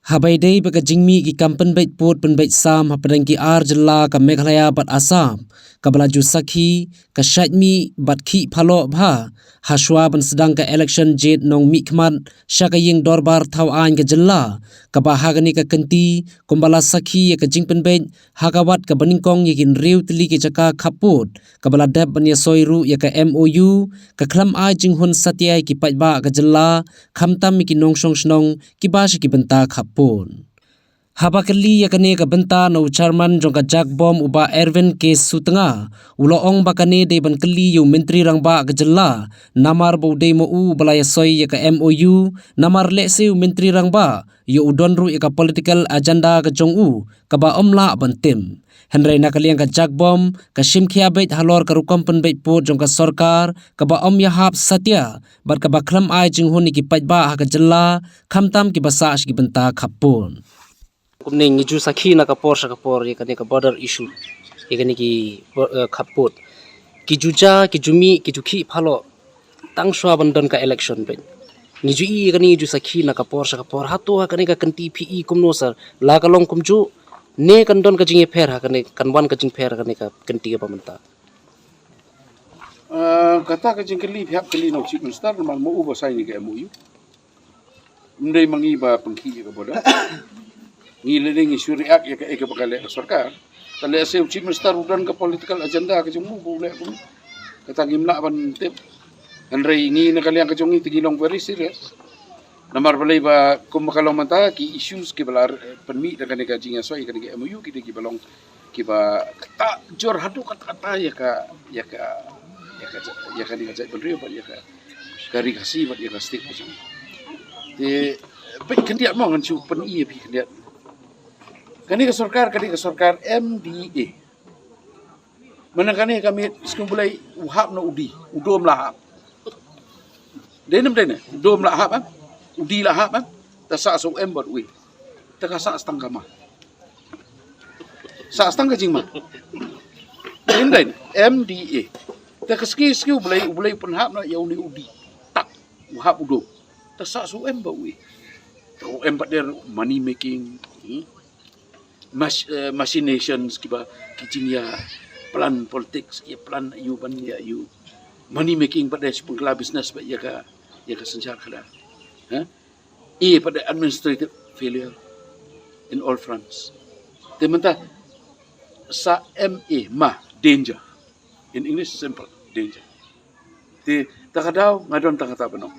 Habai day baka jingmi ki kampen bait pot pen bait sam hapadang ki Jilla ka Meghalaya bat Assam ka balaju sakhi ka syaitmi bat ki phalo bha haswa ban sedang ka election jet nong mikman syakaying dorbar thau ain ka Jilla ka bahagani ka kenti kumbala sakhi ka jingpen bait hakawat ka baningkong yakin riu tili ki jaka khaput ka bala deb ban yasoiru ya ka MOU ka khlam ai jinghun satyai ki paitba ka Jilla khamtam ki nongsong snong ki ba ki benta khap Habakali yakane ka benta no chairman jong ka jakbom uba Erwin ke sutanga uloong bakane de ban kali yu menteri rangba ka Jilla namar bo de mo u balaya soy ya ka MOU namar le se menteri rangba yu udonru ya ka political agenda ka jong u ka ba omla bantim Henry nakaliang ka jakbom ka shimkhia bait halor ka rukom pen bait pot jong ka sarkar ka ba om yahap satya bar ka ba khlam ai jinghun ki paitba ha ka Jilla khamtam ki basa ki benta khapun kumning ngiju sakhi na kapor ye kane ka border issue ye kane ki khaput ki juja ki jumi ki jukhi phalo tangswa bandon ka election pen ngiju i kane ngiju sakhi na kapor hato ha kane ka kanti phi kumno sar la kalong kumju ne kandon ka jinge pher ha kane kanwan ka jing pher kane ka kanti ka pamanta kata ka jing kali phap kali no chief minister mal mo uba sai ni ka MOU ndai mangi ba pangki ka boda ngiling isu riak ya ke bakal sarkar tale se chief minister udan ka political agenda ka jumu boleh pun kata gimla ban tip andrei ngi na kaliang ka jungi tigilong very serious namar balai ba kum makalong manta ki issues ki balar penmi daga ka jinga so ka MOU ki balong ki ba kata jor hadu kata ya ka ni ka penri ba ya ka kari kasih ba ya ka stick macam te kendiat mo ngan chu pen i bi kendiat kani ka sarkar MDA mana kani kami sekumbulai uhap na udi udom lahap denam udom lahap udi lahap ta sa embot wi ta ka sa stang kama sa stang ka jingma den MDA ta ka ski bulai penhap na yauni udi tak uhap udom ta sa embot wi to embot der money making machinations kiba kijinya plan politics ya plan you ban ya you money making pada sepengkala business ba ya ka senjar kada pada administrative failure in all fronts tementa sa danger in English simple danger te takadaw ngadon takata banong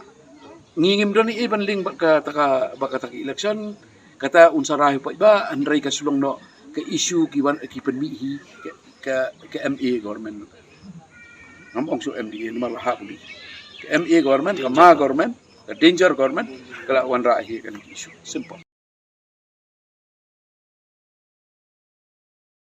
ngingim doni iban ling baka taka election kata unsarahi pa iba andrai ka sulong no ka issue ki penmihi ka MA government ngomong so MDA malaha uli ka MA government ka ma government ka danger government kala wan rahi kan issue simple